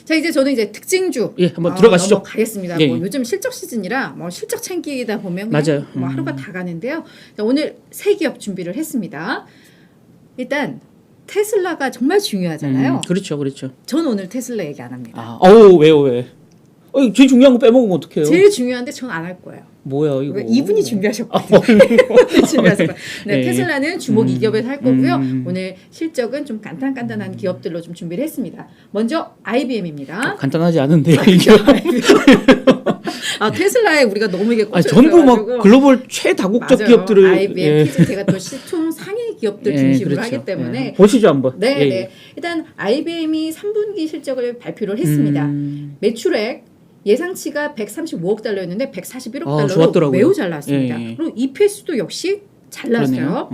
자 이제 저는 이제 특징주 예, 한번 들어가시죠. 가겠습니다. 예, 뭐 예. 요즘 실적 시즌이라 뭐 실적 챙기다 보면 맞아요. 뭐 하루가 다 가는데요. 자, 오늘 세 기업 준비를 했습니다. 일단 테슬라가 정말 중요하잖아요. 그렇죠, 그렇죠. 전 오늘 테슬라 얘기 안 합니다. 아, 왜요, 왜? 제일 중요한 거 빼먹으면 어떡해요? 제일 중요한데 전 안 할 거예요. 뭐야 이거? 이분이 준비하셨거든요. 준비하셨어요. 네, 예. 테슬라는 주목 2기업에서 할 거고요. 오늘 실적은 좀 간단한 기업들로 좀 준비를 했습니다. 먼저 IBM입니다. 간단하지 않은데요, 이게. 테슬라에 우리가 너무 이게 꽂혀 전부 막 있어가지고. 글로벌 최다국적 맞아요. 기업들을 IBM, 피즈 제가 또 시총 상위 기업들 중심으로 그렇죠. 하기 때문에 보시죠 한번. 네, 네. 일단 IBM이 3분기 실적을 발표를 했습니다. 매출액 예상치가 135억 달러였는데 141억 달러로 좋았더라고요. 매우 잘 나왔습니다. 예. 그리고 EPS도 역시 잘 나왔어요.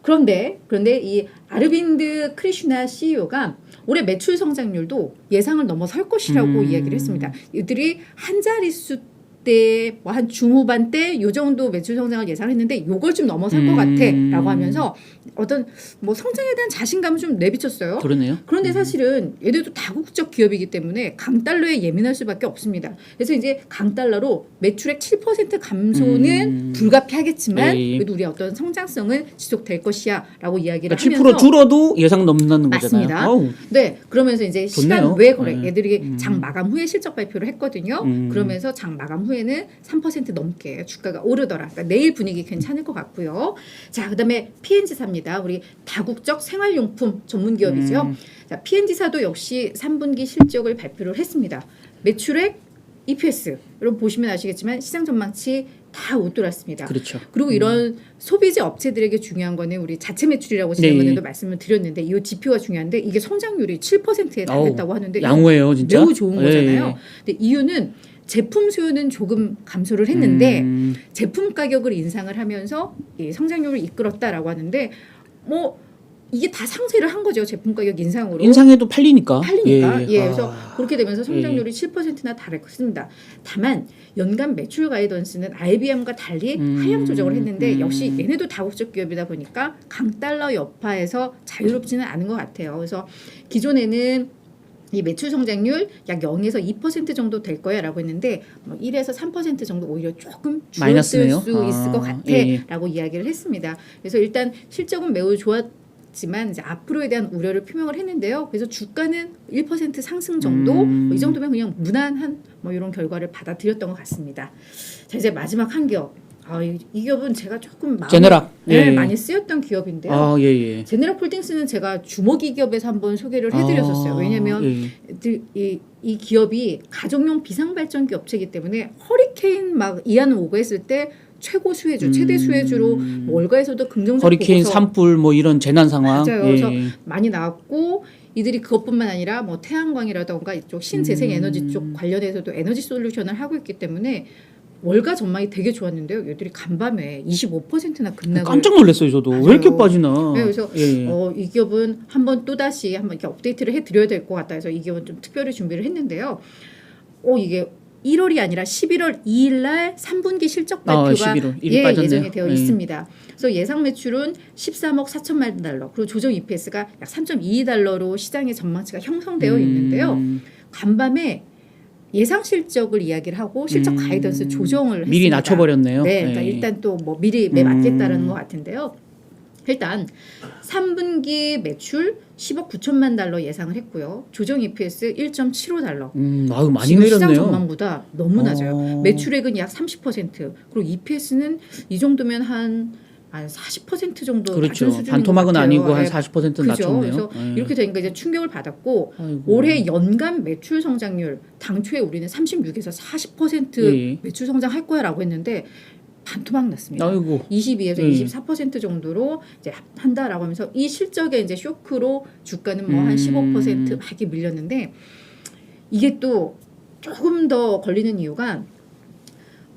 그런데 이 아르빈드 크리슈나 CEO가 올해 매출 성장률도 예상을 넘어설 것이라고 이야기를 했습니다. 이들이 한 자릿수 때 뭐 한 중후반 때 요 정도 매출 성장을 예상했는데 요걸 좀 넘어설 것 같아라고 하면서 어떤 뭐 성장에 대한 자신감을 좀 내비쳤어요. 그러네요. 그런데 사실은 얘들도 다국적 기업이기 때문에 강달러에 예민할 수밖에 없습니다. 그래서 이제 강달러로 매출액 7% 감소는 불가피하겠지만 그래도 우리의 어떤 성장성은 지속될 것이야라고 이야기를 하면서 7% 줄어도 예상 넘는 맞습니다. 거잖아요. 네, 그러면서 이제 시간 좋네요. 외 거래 얘들이 장 마감 후에 실적 발표를 했거든요. 그러면서 장 마감 후에는 3% 넘게 주가가 오르더라. 그러니까 내일 분위기 괜찮을 것 같고요. 자, 그다음에 P&G사입니다. 우리 다국적 생활용품 전문 기업이죠. 자, P&G사도 역시 3분기 실적을 발표를 했습니다. 매출액, EPS 여러분 보시면 아시겠지만 시장 전망치 다 웃돌았습니다. 그렇죠. 그리고 이런 소비재 업체들에게 중요한 거는 우리 자체 매출이라고 지난번에도 말씀을 드렸는데 이 지표가 중요한데 이게 성장률이 7%에 달했다고 하는데 양호해요, 진짜. 매우 좋은 거잖아요. 근데 이유는 제품 수요는 조금 감소를 했는데 제품 가격을 인상을 하면서 이 성장률을 이끌었다라고 하는데 뭐 이게 다 상쇄를 한 거죠. 제품 가격 인상으로. 인상해도 팔리니까. 그래서 그렇게 되면서 성장률이 7%나 달했습니다. 다만 연간 매출 가이던스는 IBM과 달리 하향 조정을 했는데 역시 얘네도 다국적 기업이다 보니까 강달러 여파에서 자유롭지는 않은 것 같아요. 그래서 기존에는 이 매출 성장률 약 0에서 2% 정도 될 거야라고 했는데 뭐 1에서 3% 정도 오히려 조금 줄어들 수 있을 것 같아라고 이야기를 했습니다. 그래서 일단 실적은 매우 좋았지만 이제 앞으로에 대한 우려를 표명을 했는데요. 그래서 주가는 1% 상승 정도 이 정도면 그냥 무난한 뭐 이런 결과를 받아들였던 것 같습니다. 자 이제 마지막 한 기업. 이 기업은 제가 조금 제네락 많이 쓰였던 기업인데요. 제네락 홀딩스는 제가 주목이 기업에서 한번 소개를 해드렸었어요. 왜냐하면 이 기업이 가정용 비상발전기 업체이기 때문에 허리케인 막 이하는 오고 했을 때 최고 수혜주, 최대 수혜주로 뭐 월가에서도 긍정적 허리케인 산불 뭐 이런 재난 상황. 맞아요. 그래서 많이 나왔고 이들이 그것뿐만 아니라 뭐 태양광이라던가 이쪽 신재생 에너지 쪽 관련해서도 에너지 솔루션을 하고 있기 때문에 월가 전망이 되게 좋았는데요. 얘들이 간밤에 25%나 급락을. 깜짝 놀랐어요, 저도. 맞아요. 왜 이렇게 빠지나. 네, 그래서 이 기업은 한번 또 다시 한번 이렇게 업데이트를 해드려야 될 것 같다 해서 이 기업은 좀 특별히 준비를 했는데요. 이게 1월이 아니라 11월 2일 날 3분기 실적 발표가 예정이 되어 있습니다. 그래서 예상 매출은 13억 4천만 달러, 그리고 조정 EPS가 약 3.22달러로 시장의 전망치가 형성되어 있는데요. 간밤에 예상 실적을 이야기를 하고 실적 가이던스 조정을 했습니다. 미리 낮춰버렸네요. 네, 그러니까 일단 또 뭐 미리 맞겠다라는 것 같은데요. 일단 3분기 매출 10억 9천만 달러 예상을 했고요. 조정 EPS 1.75달러. 많이 지금 내렸네요. 시장 전망보다 너무 낮아요. 매출액은 약 30%, 그리고 EPS는 이 정도면 한 40% 정도 그렇죠. 낮은 수준인 반토막은 것 같아요. 아니고 한 40%는 낮췄네요. 그래서 이렇게 되니까 이제 충격을 받았고 올해 연간 매출 성장률 당초에 우리는 36에서 40% 매출 성장할 거야라고 했는데 반토막 났습니다. 22에서 24% 정도로 이제 한다라고 하면서 이 실적에 이제 쇼크로 주가는 뭐 한 15% 막 이렇게 밀렸는데 이게 또 조금 더 걸리는 이유가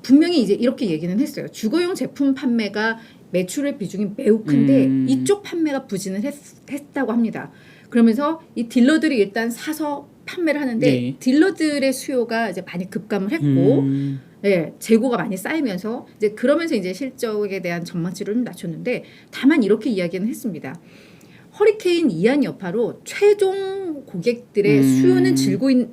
분명히 이제 이렇게 얘기는 했어요. 주거용 제품 판매가 매출의 비중이 매우 큰데 이쪽 판매가 부진을 했다고 합니다. 그러면서 이 딜러들이 일단 사서 판매를 하는데 딜러들의 수요가 이제 많이 급감을 했고 재고가 많이 쌓이면서 이제 그러면서 이제 실적에 대한 전망치를 좀 낮췄는데 다만 이렇게 이야기는 했습니다. 허리케인 이안 여파로 최종 고객들의 수요는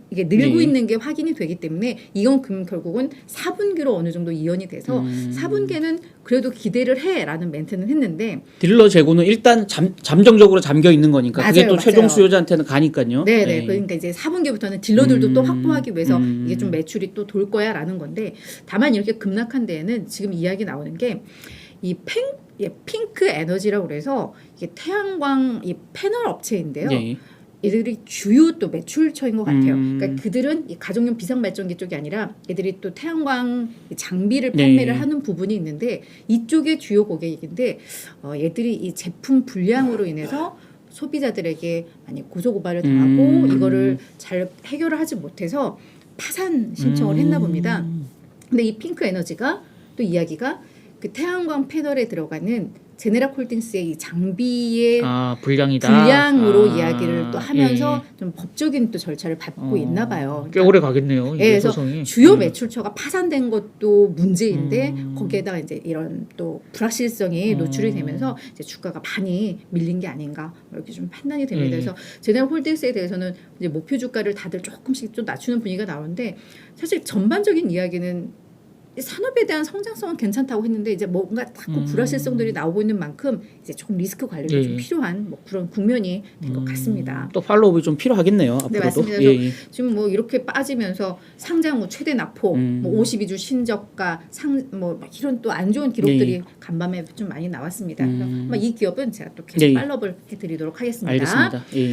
이게 늘고 네. 있는 게 확인이 되기 때문에 이건 결국은 4분기로 어느 정도 이연이 돼서 4분기는 그래도 기대를 해라는 멘트는 했는데 딜러 재고는 일단 잠정적으로 잠겨 있는 거니까 맞아요, 그게 또 최종 맞아요. 수요자한테는 가니까요. 네네. 네. 그러니까 이제 4분기부터는 딜러들도 또 확보하기 위해서 이게 좀 매출이 또 돌 거야라는 건데 다만 이렇게 급락한 데에는 지금 이야기 나오는 게 이 핑크 에너지라고 그래서 이게 태양광 이 패널 업체인데요. 네. 얘들이 주요 또 매출처인 것 같아요. 그러니까 그들은 이 가정용 비상발전기 쪽이 아니라 얘들이 또 태양광 장비를 판매를 네. 하는 부분이 있는데 이쪽의 주요 고객인데 얘들이 이 제품 불량으로 인해서 소비자들에게 많이 고소고발을 당하고 이거를 잘 해결을 하지 못해서 파산 신청을 했나 봅니다. 근데 이 핑크 에너지가 또 이야기가 그 태양광 패널에 들어가는 제네랄 홀딩스의 이 장비의 불량으로 이야기를 또 하면서 좀 법적인 또 절차를 밟고 있나 봐요. 꽤 오래 가겠네요. 예, 그래서 소송이. 주요 매출처가 파산된 것도 문제인데 거기에다가 이제 이런 또 불확실성이 노출이 되면서 이제 주가가 많이 밀린 게 아닌가 이렇게 좀 판단이 됩니다. 그래서 제네럴 홀딩스에 대해서는 이제 목표 주가를 다들 조금씩 좀 낮추는 분위기가 나오는데 사실 전반적인 이야기는 산업에 대한 성장성은 괜찮다고 했는데 이제 뭔가 자꾸 불확실성들이 나오고 있는 만큼 이제 조금 리스크 관리가 좀 필요한 뭐 그런 국면이 된 것 같습니다. 또 팔로우업이 좀 필요하겠네요. 앞으로도. 네, 맞습니다. 그래서 지금 뭐 이렇게 빠지면서 상장 뭐 최대 납폭, 뭐 52주 신저가, 뭐 이런 또 안 좋은 기록들이 간밤에 좀 많이 나왔습니다. 그래서 이 기업은 제가 또 계속 팔로우업을 해드리도록 하겠습니다. 알겠습니다.